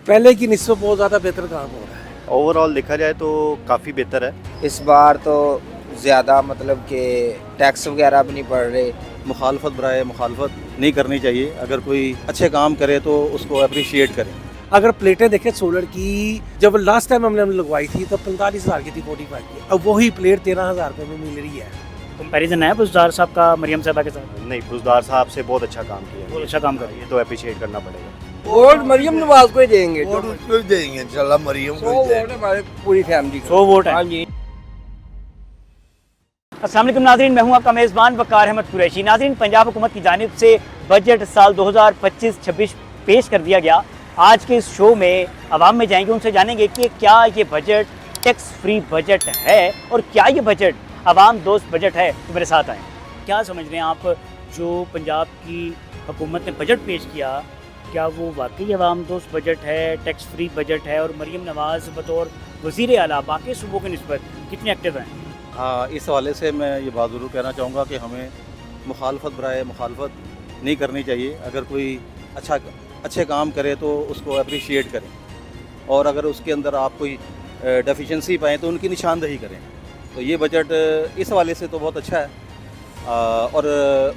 पहले की निस्बत बहुत ज़्यादा बेहतर काम हो रहा है। ओवरऑल देखा जाए तो काफ़ी बेहतर है। इस बार तो ज़्यादा मतलब कि टैक्स वगैरह भी नहीं पड़ रहे। मुखालफत बराए मुखालफत नहीं करनी चाहिए। अगर कोई अच्छे काम करे तो उसको अप्रिशिएट करें। अगर प्लेटें देखें सोलर की, जब लास्ट टाइम हमने लगवाई थी तो 45,000 की थी 45 की, अब वही प्लेट 13,000 रुपये में मिल रही है। कंपैरिजन है बुज़दार साहब का मरियम साहबा के साथ? नहीं, बुज़दार साहब से बहुत अच्छा काम किया, बहुत अच्छा काम कर रही है। ये तो अप्रिशिएट करना पड़ेगा। वोट मरियम नवाज को ही देंगे। वोट उसको ही देंगे इंशाल्लाह, मरियम को ही देंगे। हमारे पूरी फैमिली को। 100 वोट है। हाँ जी। अस्सलाम वालेकुम नाज़रीन, मैं हूं आपका मेज़बान वक़ार अहमद कुरैशी। नाज़रीन, पंजाब हुकूमत की जानिब से बजट साल 2025-26 पेश कर दिया गया। आज के इस शो में आवाम में जाएंगे, उनसे जानेंगे कि क्या ये बजट टैक्स फ्री बजट है और क्या ये बजट आवाम दोस्त बजट है। तो मेरे साथ आएँ। क्या समझ रहे हैं आप, जो पंजाब की हुकूमत ने बजट पेश किया, क्या वो वाकई आवाम दोस्त बजट है, टैक्स फ्री बजट है? और मरियम नवाज़ बतौर वज़ीर आला बाकी सूबों की निस्बत कितने एक्टिव हैं? हाँ, इस हवाले से मैं ये बात ज़रूर कहना चाहूँगा कि हमें मुखालफत बराए मुखालफत नहीं करनी चाहिए। अगर कोई अच्छे काम करे तो उसको अप्रिशिएट करें, और अगर उसके अंदर आप कोई डेफिशिएंसी पाएँ तो उनकी निशानदही करें। तो ये बजट इस हवाले से तो बहुत अच्छा है, और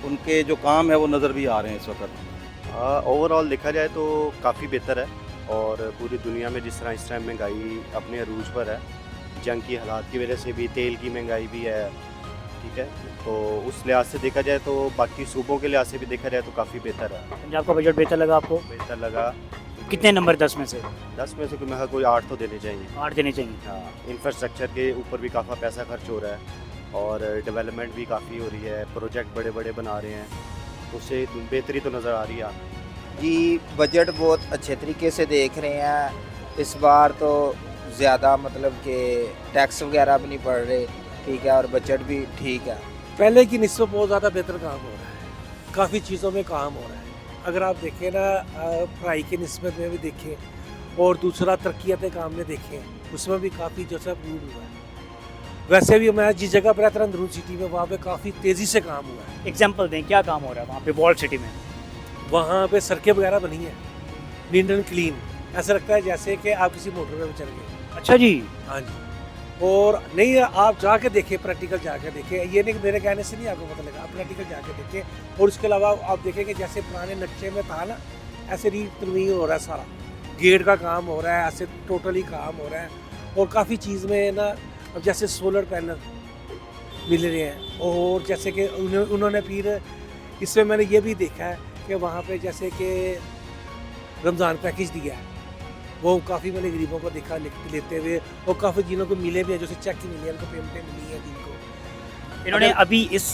उनके जो काम है वो नज़र भी आ रहे हैं इस वक्त। ओवरऑल देखा जाए तो काफ़ी बेहतर है, और पूरी दुनिया में जिस तरह इस टाइम महंगाई अपने अरूज पर है, जंग की हालात की वजह से भी तेल की महंगाई भी है, ठीक है, तो उस लिहाज से देखा जाए तो बाकी सूबों के लिहाज से भी देखा जाए तो काफ़ी बेहतर है। पंजाब का बजट बेहतर लगा आपको? बेहतर लगा। कितने नंबर 10 में से? 10 में से कोई 8 तो देने चाहिए। 8 देने चाहिए। हाँ, इंफ्रास्ट्रक्चर के ऊपर भी काफ़ी पैसा खर्च हो रहा है, और डेवलपमेंट भी काफ़ी हो रही है, प्रोजेक्ट बड़े बड़े बना रहे हैं, उससे बेहतरी तो नज़र आ रही है। जी, बजट बहुत अच्छे तरीके से देख रहे हैं। इस बार तो ज़्यादा मतलब कि टैक्स वगैरह भी नहीं पड़ रहे, ठीक है, और बजट भी ठीक है। पहले की निस्बत बहुत ज़्यादा बेहतर काम हो रहा है, काफ़ी चीज़ों में काम हो रहा है। अगर आप देखें ना, पढ़ाई की निस्बत में भी देखें, और दूसरा तरक्याते काम में देखें, उसमें भी काफ़ी जैसा इम्प्रूव हुआ है। वैसे भी मैं जिस जगह पर रहता हूं, अंदरून सिटी में, वहाँ पे काफ़ी तेज़ी से काम हुआ है। एग्जाम्पल दें, क्या काम हो रहा है वहाँ पे वॉल्ड सिटी में? वहाँ पे सड़कें वगैरह बनी हैं, नीट एंड क्लीन, ऐसा लगता है जैसे कि आप किसी मोटरवे में चल गए। अच्छा जी। हाँ जी। और नहीं, आप जाके देखिए, प्रैक्टिकल जाके देखिए, ये नहीं कि मेरे कहने से नहीं आपको पता लगा, आप प्रैक्टिकल जाके देखिए। और उसके अलावा आप देखेंगे जैसे पुराने नक्शे में था ना, ऐसे रीतरमीम हो रहा है, सारा गेट का काम हो रहा है, ऐसे टोटली काम हो रहा है। और काफ़ी चीज़ में ना, अब जैसे सोलर पैनल मिल रहे हैं, और जैसे कि उन्होंने फिर इसमें मैंने ये भी देखा है कि वहाँ पे जैसे कि रमज़ान पैकेज दिया है, वो काफ़ी मैंने गरीबों को देखा लेते हुए, और काफ़ी जिन्हों को मिले भी हैं, जैसे चेक मिली है, उनको पेमेंटें मिली हैं जिनको। इन्होंने अभी इस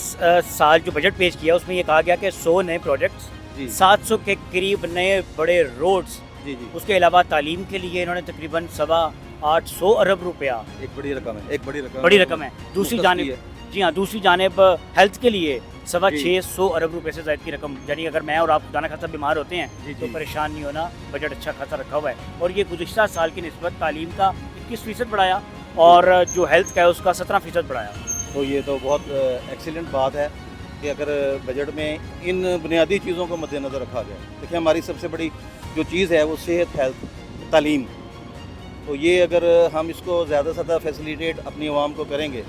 साल जो बजट पेश किया उसमें ये कहा गया कि 100 नए प्रोजेक्ट्स, जी 700 के करीब नए बड़े रोड्स, जी जी, उसके अलावा तालीम के लिए इन्होंने तकरीबन 800 अरब रुपया, एक बड़ी रकम है, एक बड़ी रकम है। दूसरी मुख्तसर जानिब, जी हाँ, दूसरी जानिब हेल्थ के लिए जी। 625 अरब रुपए से ज़ायद की रकम, यानी अगर मैं और आप खुदा न खासा बीमार होते हैं जी, तो जी। परेशान नहीं होना, बजट अच्छा खासा रखा हुआ है। और ये गुज़िश्ता साल की निस्बत तालीम का 21% बढ़ाया, और जो हेल्थ का है उसका 17% बढ़ाया। तो ये तो बहुत एक्सीलेंट बात है कि अगर बजट में इन बुनियादी चीज़ों को मद्देनज़र रखा गया। देखिए, हमारी सबसे बड़ी जो चीज़ है वो सेहत, हेल्थ, तालीम, तो ये अगर हम इसको ज़्यादा से ज़्यादा फैसिलिटेट अपनी आवाम को करेंगे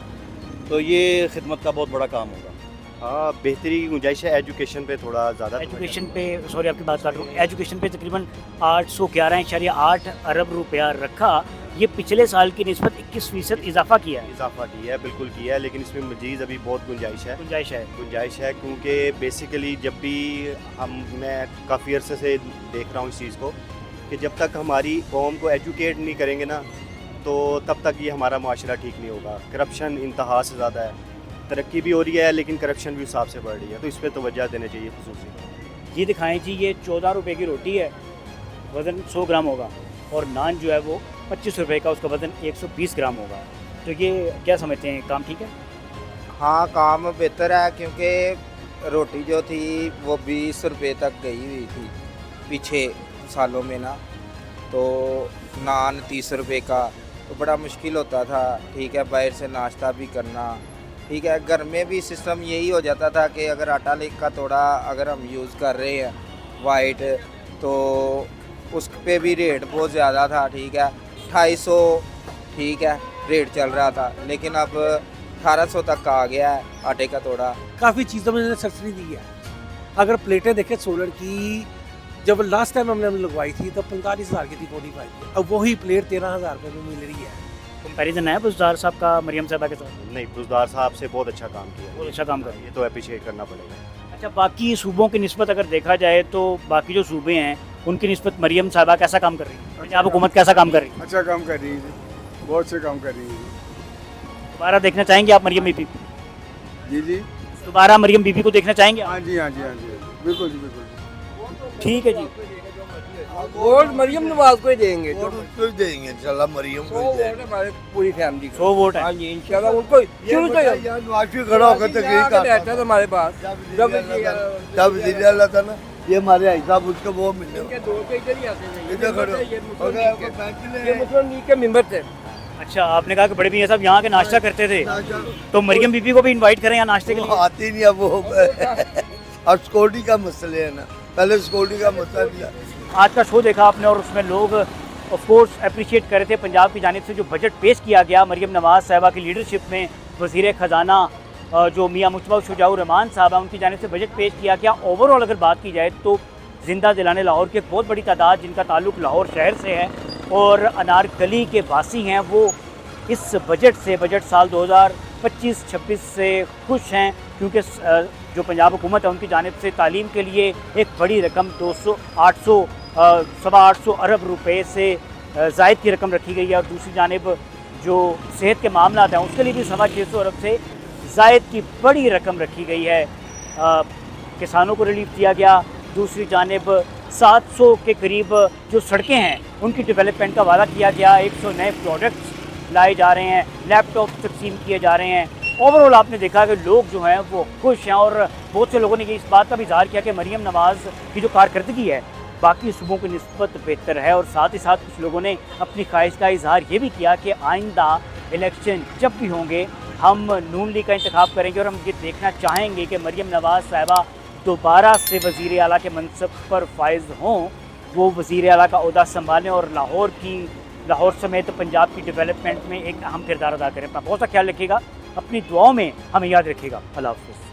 तो ये खिदमत का बहुत बड़ा काम होगा। हाँ, बेहतरी की गुंजाइश है। एजुकेशन पे थोड़ा ज़्यादा एजुकेशन पे, सॉरी आपकी बात काट रहा हूँ, एजुकेशन पे तकरीबन 811.8 अरब रुपया रखा। ये पिछले साल की निस्बत 21% इजाफा किया है। इजाफा किया है, बिल्कुल किया है, लेकिन इसमें मजीद अभी बहुत गुंजाइश है, क्योंकि बेसिकली जब भी मैं काफ़ी अरसे से देख रहा हूँ इस चीज़ को, कि जब तक हमारी कौम को एजुकेट नहीं करेंगे ना, तो तब तक ये हमारा माशरा ठीक नहीं होगा। करप्शन इंतहा से ज़्यादा है, तरक्की भी हो रही है लेकिन करप्शन भी हिसाब से बढ़ रही है, तो इस पर तवज्जो देना चाहिए खुसूसी। ये दिखाएं जी, ये 14 रुपये की रोटी है, वज़न 100 ग्राम होगा, और नान जो है वो 25 रुपये का, उसका वज़न 120 ग्राम होगा। तो ये क्या समझते हैं, काम ठीक है? हाँ, काम बेहतर है, क्योंकि रोटी जो थी वो 20 रुपये तक गई हुई थी पीछे सालों में ना, तो नान 30 रुपये का, तो बड़ा मुश्किल होता था, ठीक है, बाहर से नाश्ता भी करना, ठीक है। घर में भी सिस्टम यही हो जाता था कि अगर आटा लेक का तोड़ा अगर हम यूज़ कर रहे हैं वाइट, तो उस पे भी रेट बहुत ज़्यादा था, ठीक है 250, ठीक है रेट चल रहा था, लेकिन अब 1800 तक आ गया है आटे का तोड़ा। काफ़ी चीज़ों में इन्होंने सब्सिडी दी है। अगर प्लेटें देखें सोलर की, जब लास्ट टाइम हमने लगवाई थी तो 45,000 की थी 45 की, अब वही प्लेट 13,000 रुपये में मिल रही है। कंपैरिजन है बुजदार साहब का मरियम साहबा के साथ? नहीं, बुजदार साहब से बहुत अच्छा काम किया, बहुत अच्छा काम कर रही है। ये तो अप्रिशिएट करना पड़ेगा। अच्छा, बाकी सूबों की निस्बत अगर देखा जाए तो बाकी जो सूबे हैं उनकी निस्बत मरियम साहबा कैसा काम कर रही है? पंजाब हुकूमत कैसा काम कर रही है? अच्छा काम कर रही है, बहुत से काम कर रही है। दोबारा देखना चाहेंगे आप मरियम बीबी को? जी जी, दोबारा मरियम बीबी को देखना चाहेंगे आप? हाँ जी, हाँ जी, हाँ जी, बिल्कुल जी, बिल्कुल। ठीक है जी। वोट मरियम नवाज को ही देंगे। वोट उसको ही देंगे इंशाल्लाह, मरियम को ही देंगे। हमारे पूरी फैमिली को। 100 वोट है। हाँ जी, इंशाल्लाह उनको शुरू से यहाँ नवाज शरीफ खड़ा होकर तकरीर रहता करता था हमारे पास। जब वज़ीर आला था ना, ये हमारे भाई साहब उसको वो मिलने इनके दो के इधर ही आते थे। इधर खड़े हो। ये अगर आपको बैंक ले ये मुस्लिम लीग के मेंबर थे। अच्छा, आपने कहा कि बड़े मियाँ साहब यहाँ के नाश्ता करते थे, तो मरियम बीबी को भी इनवाइट करें यहाँ नाश्ते के वो लिए? आती नहीं अब वो अब सिक्योरिटी का मसले है ना, पहले सिक्योरिटी का मसला था। आज का शो देखा आपने और उसमें लोग ऑफ कोर्स अप्रिशिएट कर रहे थे पंजाब की जानिब से जो बजट पेश किया गया मरियम नवाज साहिबा की लीडरशिप में। वज़ीर ख़जाना जो मियाँ मुश्तबा शुजाउर रहमान साहब हैं, उनकी जानिब से बजट पेश किया गया। ओवरऑल अगर बात की जाए तो ज़िंदा दिलाने लाहौर की एक बहुत बड़ी तादाद जिनका ताल्लुक़ लाहौर शहर से है और अनारकली के वासी हैं, वो इस बजट से, बजट साल 2025-26 से खुश हैं, क्योंकि जो पंजाब हुकूमत है उनकी जानिब से तालीम के लिए एक बड़ी रकम 800 अरब रुपए से ज़ायद की रकम रखी गई है, और दूसरी जानिब जो सेहत के मामला हैं उसके लिए भी 650 अरब से ज़ायद की बड़ी रकम रखी गई है। किसानों को रिलीफ दिया गया। दूसरी जानिब 700 के करीब जो सड़कें हैं उनकी डेवलपमेंट का वादा किया गया। 100 नए प्रोडक्ट्स लाए जा रहे हैं, लैपटॉप तकसीम किए जा रहे हैं। ओवरऑल आपने देखा कि लोग जो हैं वो खुश हैं, और बहुत से लोगों ने इस बात का भी इज़हार किया कि मरियम नवाज़ की जो कारकर्दगी है बाकी सूबों की निस्बत बेहतर है। और साथ ही साथ कुछ लोगों ने अपनी ख्वाहिश का इज़हार ये भी किया कि आइंदा इलेक्शन जब भी होंगे हम नून लीग का इंतखाब करेंगे और हम ये देखना चाहेंगे कि मरियम नवाज़ साहिबा दोबारा से वज़ीर आला के मनसब पर फाइज हों, वो वज़ीर आला का ओहदा संभालें और लाहौर समेत पंजाब की डेवलपमेंट में एक अहम किरदार अदा करें। अपना बहुत सा ख्याल रखिएगा, अपनी दुआओं में हमें याद रखिएगा। अल्लाह हाफ़िज़।